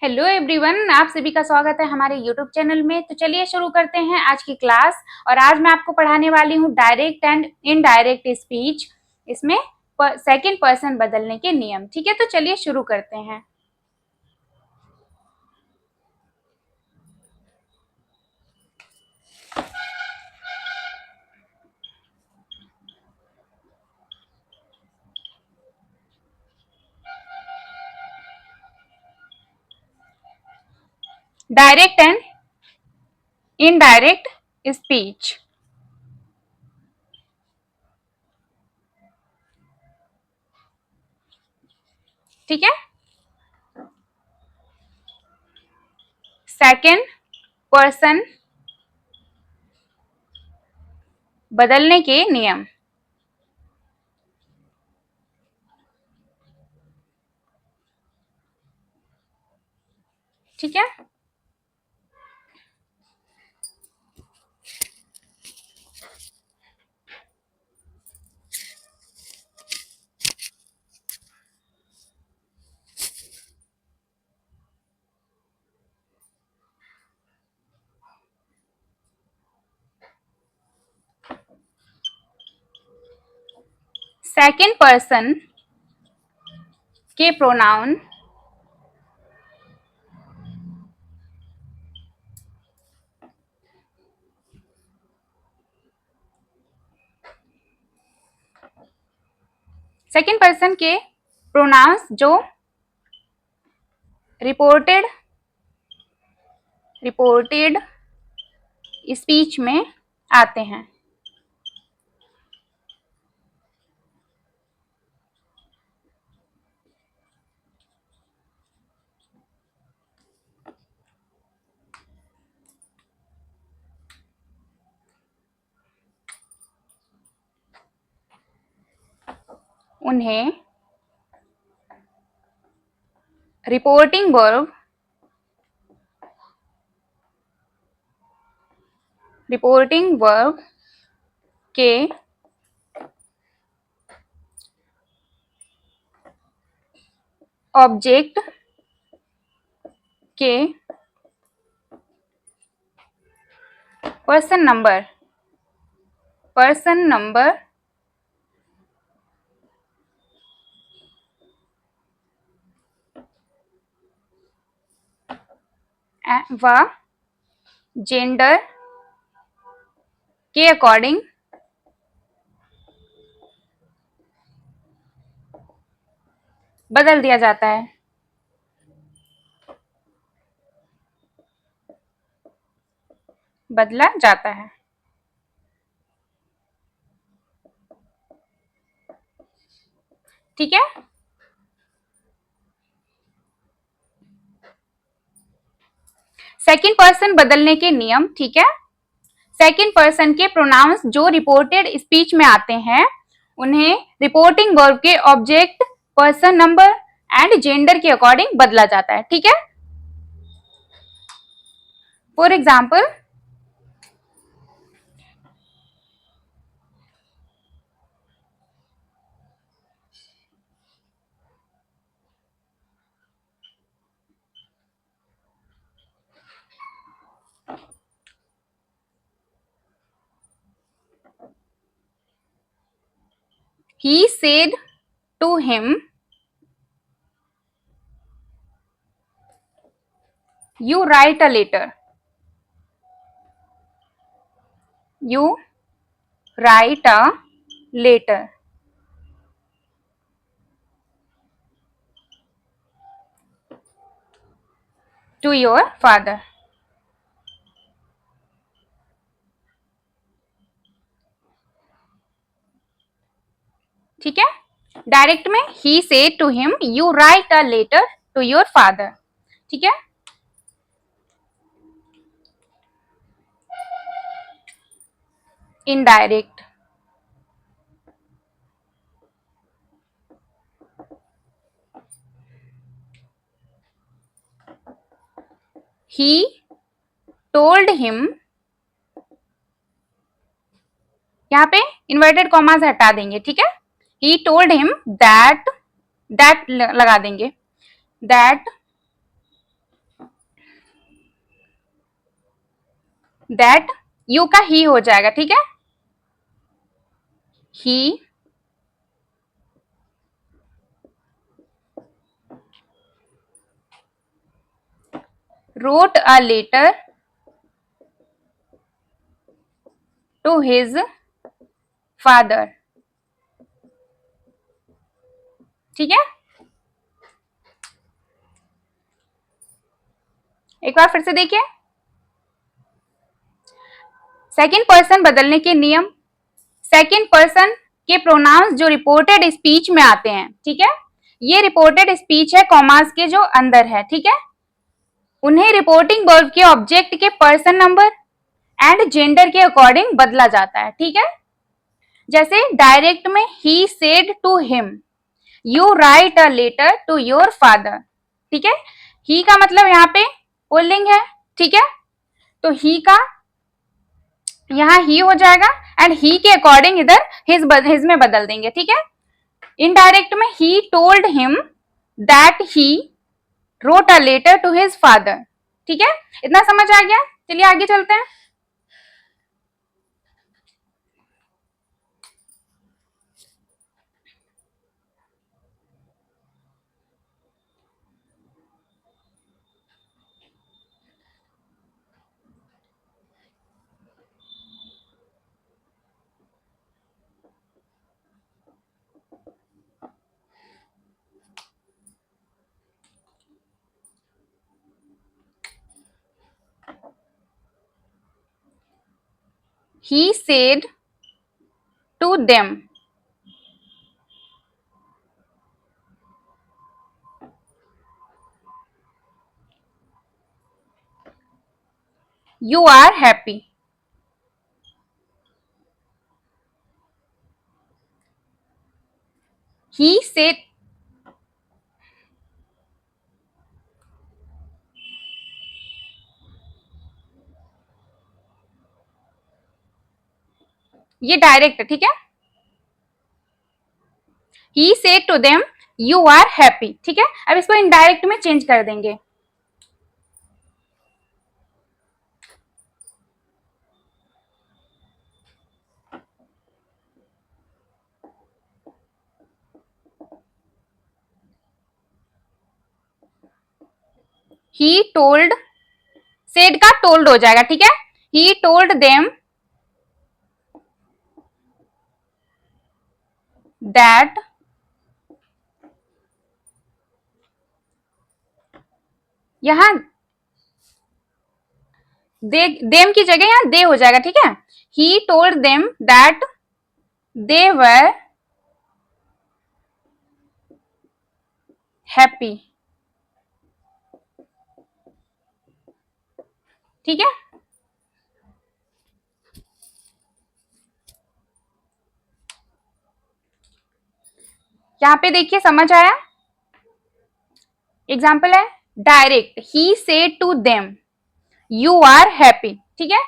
Hello everyone, आप सभी का स्वागत है हमारे यूट्यूब चैनल में। तो चलिए शुरू करते हैं आज की क्लास। और आज मैं आपको पढ़ाने वाली हूँ डायरेक्ट एंड इनडायरेक्ट स्पीच। इसमें सेकंड पर्सन बदलने के नियम। ठीक है, तो चलिए शुरू करते हैं। Direct and indirect speech. ठीक है, सेकंड पर्सन बदलने के नियम। ठीक है, सेकंड पर्सन के प्रोनाउन सेकंड पर्सन के प्रोनाउंस जो रिपोर्टेड स्पीच में आते हैं। उन्हें रिपोर्टिंग वर्ब के ऑब्जेक्ट के पर्सन नंबर व जेंडर के अकॉर्डिंग बदल दिया जाता है। बदला जाता है। ठीक है, सेकंड पर्सन बदलने के नियम। ठीक है, सेकंड पर्सन के प्रोनाउंस जो रिपोर्टेड स्पीच में आते हैं उन्हें रिपोर्टिंग वर्ब के object, person number and gender के अकॉर्डिंग बदला जाता है। ठीक है, for example, he said to him, you write a letter. You write a letter to your father. ठीक है, डायरेक्ट में he said to him, you write a letter to your father. ठीक है, इनडायरेक्ट, he told him, यहाँ पे inverted commas हटा देंगे। ठीक है, he told him that लगा देंगे, that दैट यू का ही हो जाएगा, ठीक है। ही wrote a letter to his father, ठीक है। एक बार फिर से देखिए, सेकंड पर्सन बदलने के नियम, सेकंड पर्सन के प्रोनाउंस जो रिपोर्टेड स्पीच में आते हैं, ठीक है, ये रिपोर्टेड स्पीच है कॉमास के जो अंदर है, ठीक है, उन्हें रिपोर्टिंग वर्ब के ऑब्जेक्ट के पर्सन नंबर एंड जेंडर के अकॉर्डिंग बदला जाता है, ठीक है। जैसे डायरेक्ट में ही said to him, you write a letter to your father, ठीक है। ही का मतलब यहाँ पे पुल्लिंग है, ठीक है, तो ही का यहाँ ही हो जाएगा एंड ही के अकॉर्डिंग इधर हिज में बदल देंगे, ठीक है। इनडायरेक्ट में he told him that he wrote a letter to his father, ठीक है। इतना समझ आ गया, चलिए आगे चलते हैं। He said to them, you are happy. He said, ये डायरेक्ट है, ठीक है। He said to them, you are happy, ठीक है। अब इसको इनडायरेक्ट में चेंज कर देंगे। He told, said का told हो जाएगा, ठीक है। He told them that यहां दे, देम की जगह यहां दे हो जाएगा, ठीक है। He told them that they were happy, ठीक है। यहां पे देखिए समझ आया। एग्जाम्पल है direct, he said to them you are happy, ठीक है।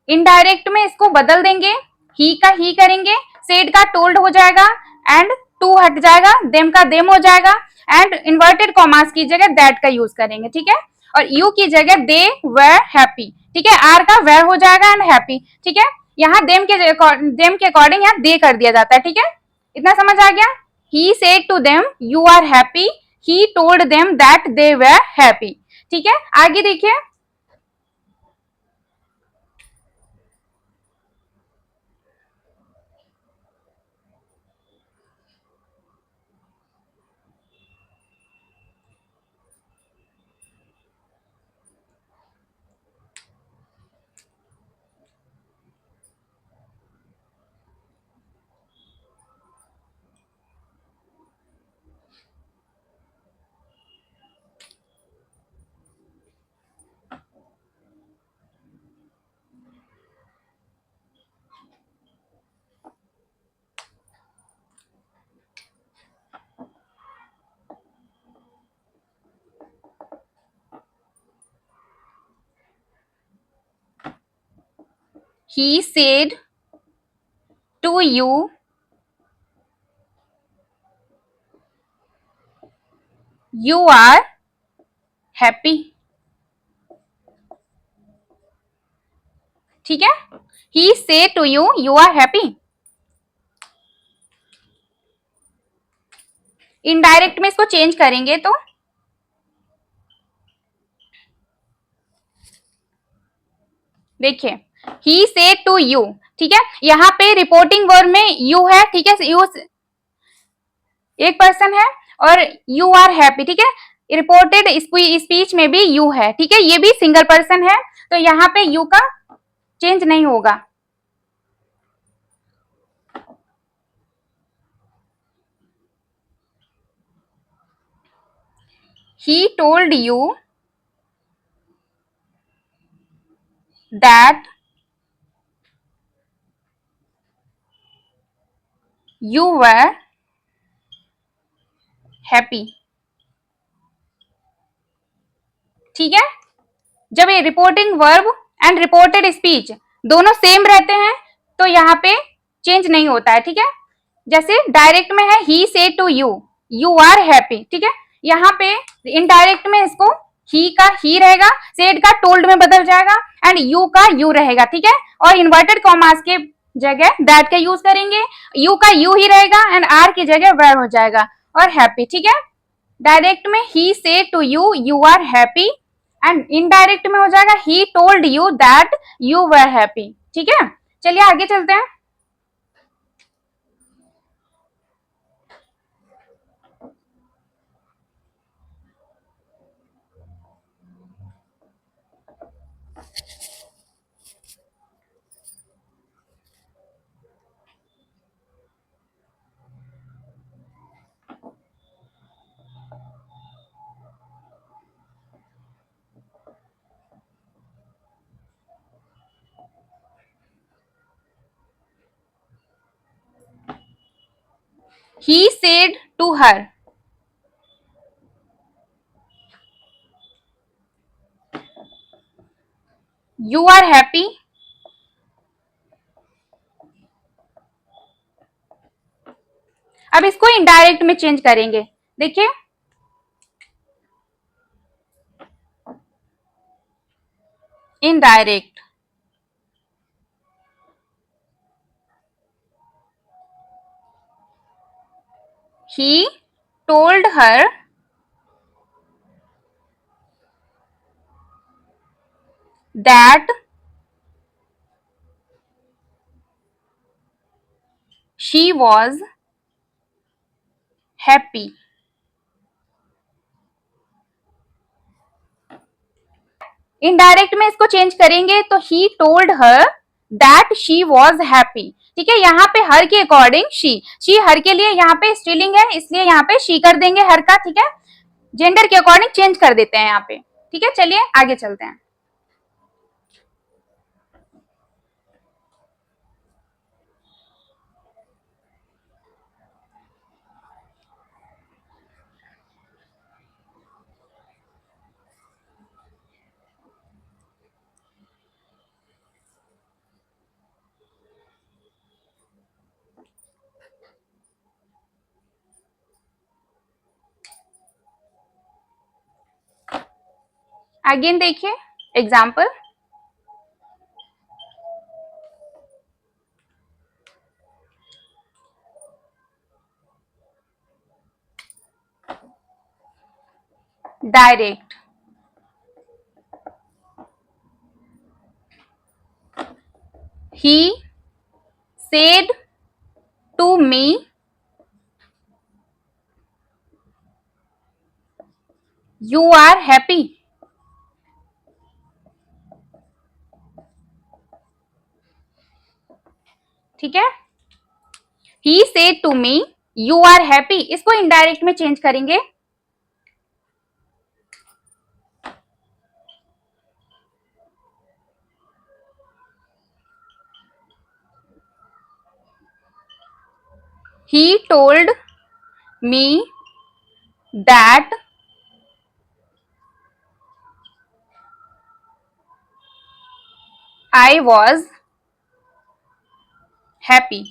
इनडायरेक्ट में इसको बदल देंगे, ही का ही करेंगे, सेड का टोल्ड हो जाएगा एंड टू हट जाएगा, देम का देम हो जाएगा एंड इन्वर्टेड कॉमास की जगह दैट का यूज करेंगे, ठीक है। और यू की जगह दे वर हैप्पी, ठीक है, आर का वेर हो जाएगा एंड हैप्पी, ठीक है। यहाँ देम के अकॉर्डिंग यहाँ दे कर दिया जाता है, ठीक है। इतना समझ आ गया। He said to them you are happy, he told them that they were happy, ठीक है। आगे देखिए, he said to you you are happy, ठीक है, he say to you you are happy। Indirect में इसको चेंज करेंगे तो देखिए he say to you, ठीक है, यहाँ पे रिपोर्टिंग वर्ब में you है, ठीक है, यू एक पर्सन है, और यू आर हैप्पी, ठीक है, रिपोर्टेड स्पीच में भी यू है, ठीक है, ये भी सिंगल पर्सन है, तो यहाँ पे यू का चेंज नहीं होगा। he told you that you were happy। ठीक है, जब ये reporting verb and reported speech दोनों सेम रहते हैं तो यहाँ पे चेंज नहीं होता है, ठीक है। जैसे डायरेक्ट में है he say to you you are happy, ठीक है, यहाँ पे इनडायरेक्ट में इसको ही का ही रहेगा, सेड का टोल्ड में बदल जाएगा, एंड यू का यू रहेगा, ठीक है, और इन्वर्टेड कॉमास के जगह दैट का यूज करेंगे, यू का यू ही रहेगा एंड आर की जगह वेर हो जाएगा, और हैप्पी, ठीक है। डायरेक्ट में he say to you you are happy, and indirect में हो जाएगा he told you that you were happy, ठीक है। चलिए आगे चलते हैं। He said to her, you are happy। अब इसको इनडायरेक्ट में चेंज करेंगे, देखिए indirect, he told her that she was happy। Indirect में इसको चेंज करेंगे तो ही told her that she was happy, ठीक है, यहाँ पे हर के अकॉर्डिंग शी हर के लिए यहाँ पे स्त्रीलिंग है, इसलिए यहाँ पे शी कर देंगे हर का, ठीक है, जेंडर के अकॉर्डिंग चेंज कर देते हैं यहाँ पे, ठीक है। चलिए आगे चलते हैं। अगेन देखिए example, direct, he said to me you are happy। ठीक है, he said to me you are happy, इसको इनडायरेक्ट में चेंज करेंगे, he told me that I was happy।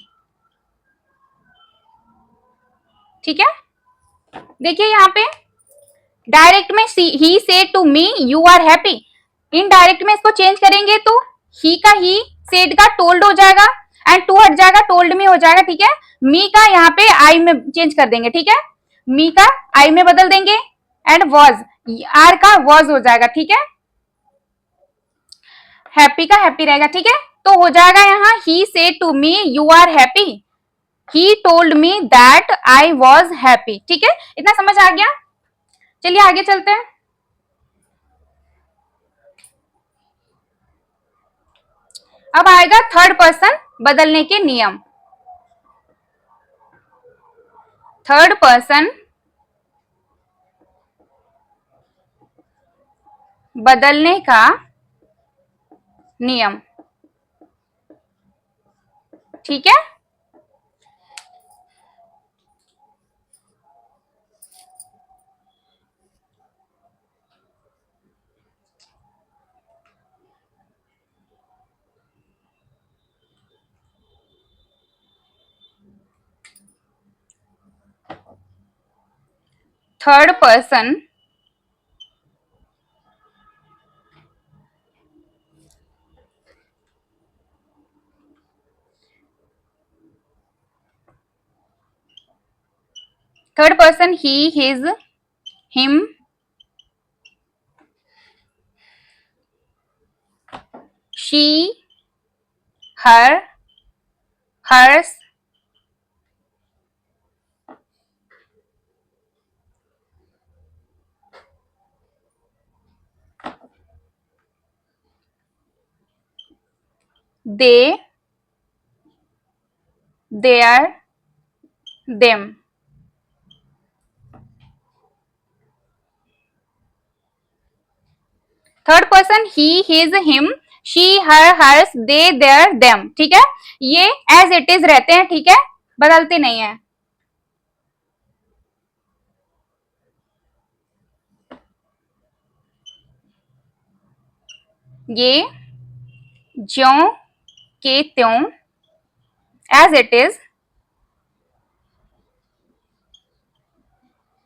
ठीक है, देखिए यहाँ पे डायरेक्ट में he say to me you are happy, indirect में इसको चेंज करेंगे तो ही का ही, सेड का टोल्ड हो जाएगा, एंड टू हट जाएगा, टोल्ड में हो जाएगा, ठीक है। मी का यहाँ पे आई में चेंज कर देंगे, ठीक है, मी का आई में बदल देंगे, एंड वॉज, आर का वॉज हो जाएगा, ठीक है। हैप्पी का हैप्पी रहेगा, ठीक है। तो हो जाएगा यहाँ he said to me you are happy, he told me that I was happy, ठीक है। इतना समझ आ गया। चलिए आगे चलते हैं। अब आएगा थर्ड पर्सन बदलने के नियम। थर्ड पर्सन बदलने का नियम, ठीक है। Third person third person he, his, him, she, her, hers, they, their, them. Third person he, his, him, she, her, hers, they, their, them, ठीक है। ये एज इट इज रहते हैं, ठीक है, बदलते नहीं है। ये ज्यों के त्यों एज इट इज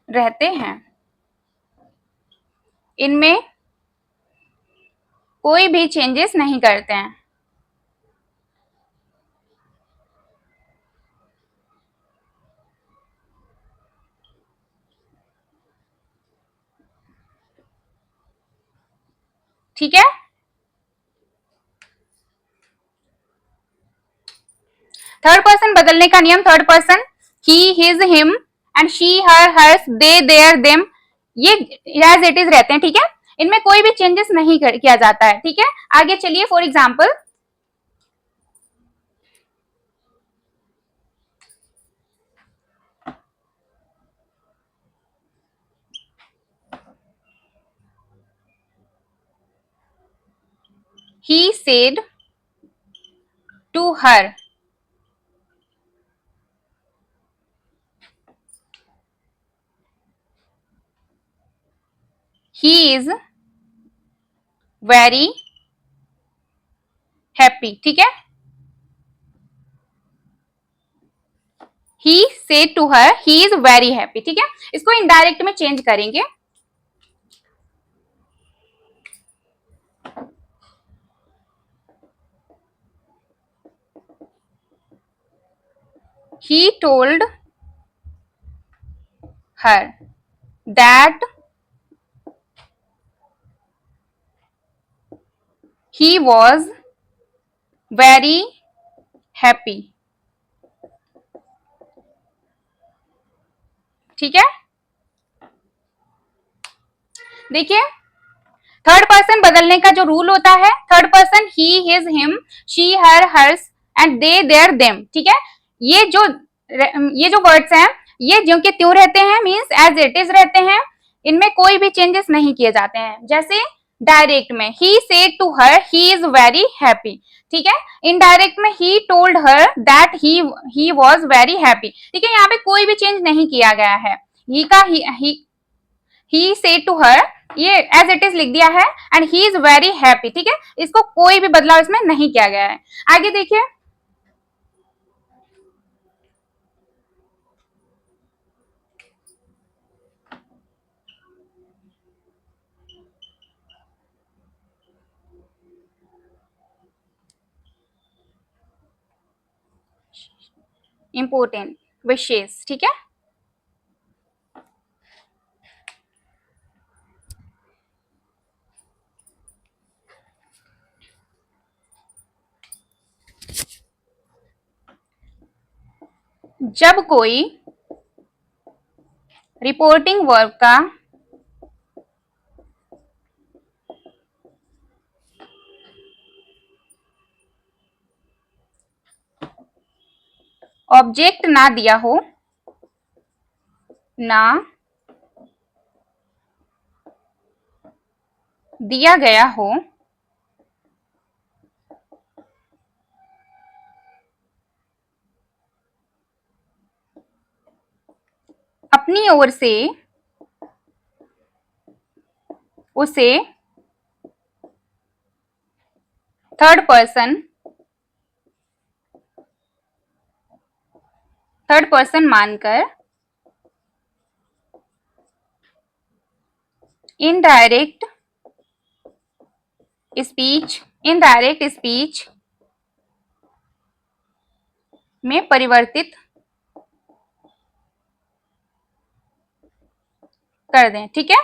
रहते हैं, इनमें कोई भी चेंजेस नहीं करते हैं, ठीक है। थर्ड पर्सन बदलने का नियम, third person he, his, him, and she, her, hers, they, their, them, ये एज इट इज रहते हैं, ठीक है। इनमें कोई भी चेंजेस नहीं किया जाता है, ठीक है। आगे चलिए, for example, he said to her, he is very happy, ठीक है। he said to her he is very happy, ठीक है। इसको इनडायरेक्ट में चेंज करेंगे, he told her that he was very happy, ठीक है। देखिए, थर्ड पर्सन बदलने का जो रूल होता है, third person he, his, him, she, her, hers, and they, their, them, ठीक है। ये जो वर्ड्स हैं, ये ज्यों के त्यों रहते हैं, मींस एज इट इज रहते हैं, इनमें कोई भी चेंजेस नहीं किए जाते हैं। जैसे डायरेक्ट में ही said to her he is very happy, ठीक है। इनडायरेक्ट में he told her that he was very happy, ठीक है। यहाँ पे कोई भी चेंज नहीं किया गया है। ही का ही सेड टू हर, ये एज इट इज लिख दिया है, and he is very happy, ठीक है। इसको कोई भी बदलाव इसमें नहीं किया गया है। आगे देखिए, इम्पोर्टेंट, विशेष, ठीक है। जब कोई रिपोर्टिंग वर्ब का ऑब्जेक्ट ना दिया हो, ना दिया गया हो, अपनी ओर से उसे थर्ड पर्सन मानकर इनडायरेक्ट स्पीच में परिवर्तित कर दें, ठीक है।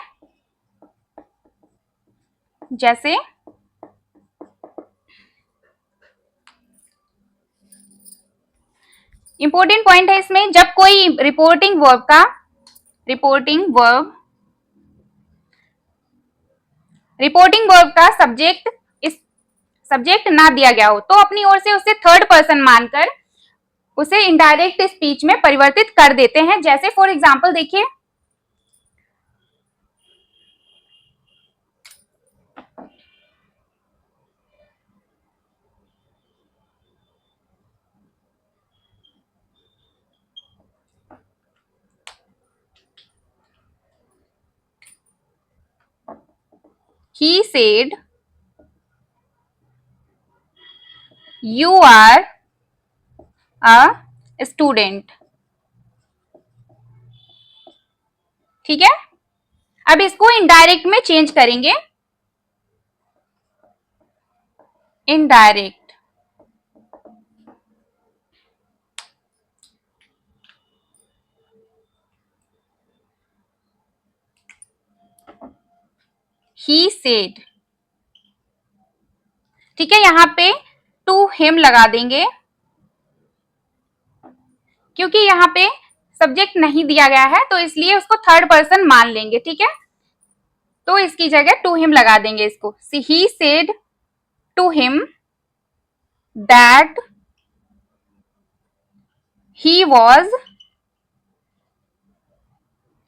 जैसे इंपॉर्टेंट पॉइंट है इसमें, जब कोई रिपोर्टिंग वर्ब का सब्जेक्ट ना दिया गया हो तो अपनी ओर से उसे थर्ड पर्सन मानकर उसे इनडायरेक्ट स्पीच में परिवर्तित कर देते हैं। जैसे फॉर एग्जांपल देखिए, he said you are a student, ठीक है। अब इसको इनडायरेक्ट में चेंज करेंगे, इनडायरेक्ट, he said, ठीक है। यहां पे टू हिम लगा देंगे क्योंकि यहाँ पे सब्जेक्ट नहीं दिया गया है तो इसलिए उसको थर्ड पर्सन मान लेंगे, ठीक है। तो इसकी जगह टू हिम लगा देंगे इसको। He said to him that he was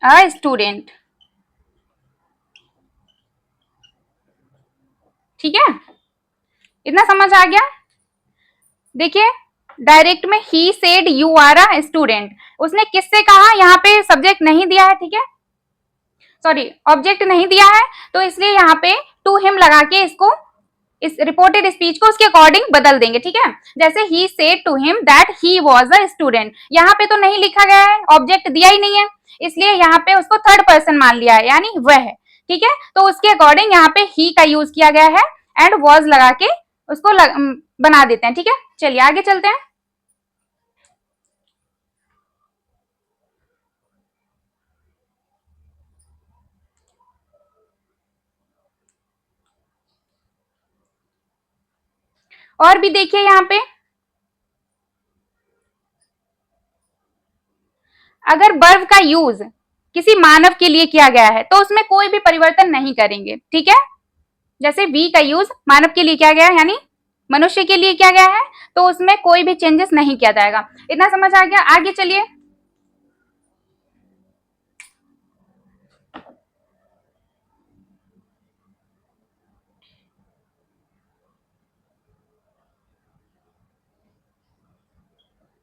a student, ठीक है। इतना समझ आ गया। देखिए डायरेक्ट में ही said you are a student, उसने किससे कहा, यहाँ पे सब्जेक्ट नहीं दिया है, ठीक है, सॉरी ऑब्जेक्ट नहीं दिया है तो इसलिए यहाँ पे टू हिम लगा के इसको, इस रिपोर्टेड स्पीच को उसके अकॉर्डिंग बदल देंगे, ठीक है। जैसे he said to him that he was a student, यहाँ पे तो नहीं लिखा गया है, ऑब्जेक्ट दिया ही नहीं है, इसलिए यहाँ पे उसको थर्ड पर्सन मान लिया है, यानी वह है, ठीक है। तो उसके अकॉर्डिंग यहाँ पे ही का यूज किया गया है एंड वाज लगा के उसको बना देते हैं, ठीक है। चलिए आगे चलते हैं। और भी देखिए यहाँ पे, अगर वर्ब का यूज किसी मानव के लिए किया गया है तो उसमें कोई भी परिवर्तन नहीं करेंगे, ठीक है। जैसे वी का यूज मानव के लिए किया गया है यानी मनुष्य के लिए किया गया है तो उसमें कोई भी चेंजेस नहीं किया जाएगा। इतना समझ आ गया। आगे चलिए,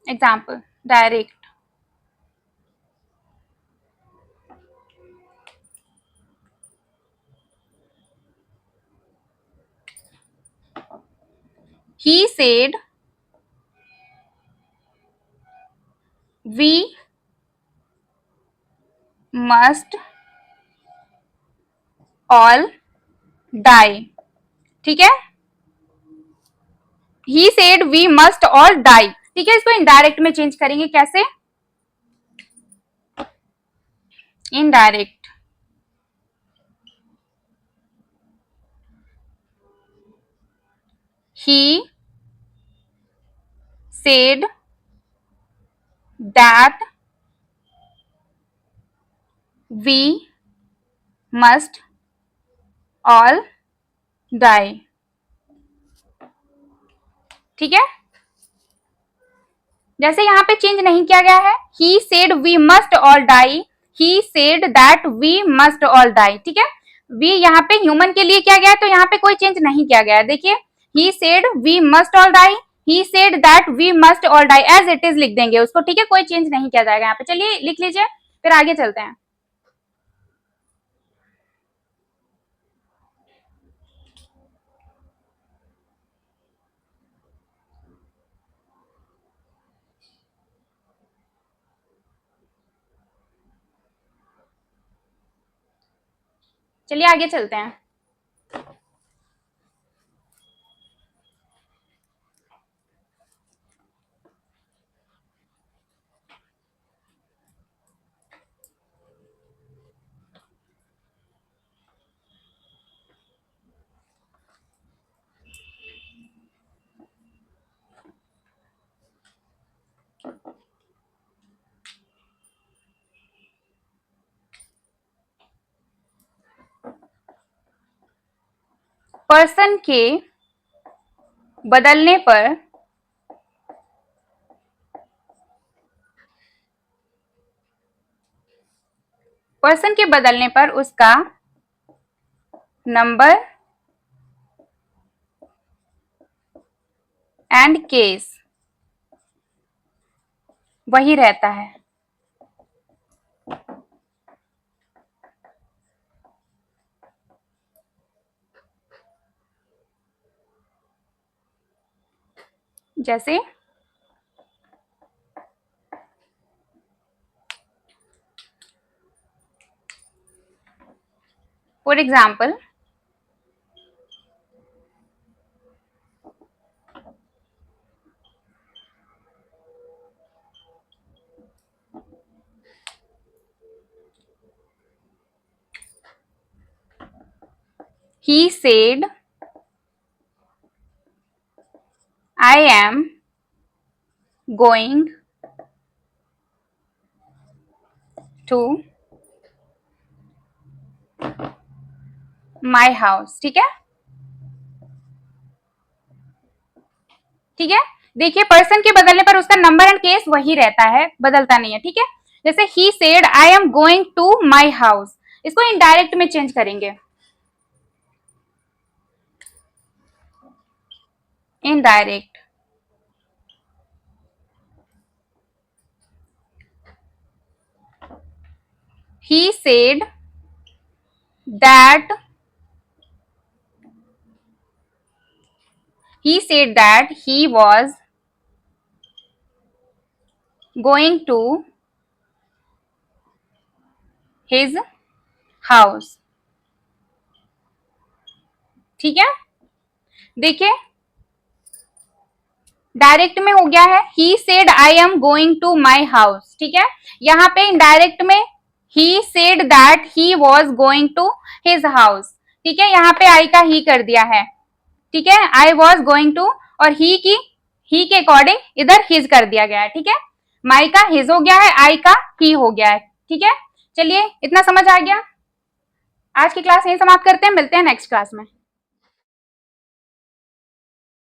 example direct, he said we must all die, ठीक है। he said we must all die, ठीक है, इसको इनडायरेक्ट में चेंज करेंगे, कैसे? Indirect, he said that we must all die। ठीक है, जैसे यहाँ पे चेंज नहीं किया गया है, he said we must all die, he said that we must all die। ठीक है, we यहाँ पे ह्यूमन के लिए किया गया है, तो यहाँ पे कोई चेंज नहीं किया गया है। देखिए, he said we must all die, he said that we must all die, as it is लिख देंगे उसको। ठीक है, कोई चेंज नहीं किया जाएगा यहाँ पे। चलिए लिख लीजिए, फिर आगे चलते हैं। चलिए आगे चलते हैं। पर्सन के बदलने पर उसका नंबर एंड केस वही रहता है। जैसे for example, he said I am going to my house। ठीक है, ठीक है, देखिए पर्सन के बदलने पर उसका नंबर एंड केस वही रहता है, बदलता नहीं है। ठीक है, जैसे he said I am going to my house, इसको इनडायरेक्ट में चेंज करेंगे, indirect. he said that he was going to his house। ठीक है, देखिए डायरेक्ट में हो गया है he said I am going to my house। ठीक है, यहाँ पे इनडायरेक्ट में he said that he was going to his house। ठीक है, यहाँ पे I का ही कर दिया है। ठीक है, I was going to, और he के अकॉर्डिंग इधर his कर दिया गया है। ठीक है, my का his हो गया है, I का he हो गया है। ठीक है, चलिए इतना समझ आ गया। आज की क्लास यही समाप्त करते हैं, मिलते हैं नेक्स्ट क्लास में।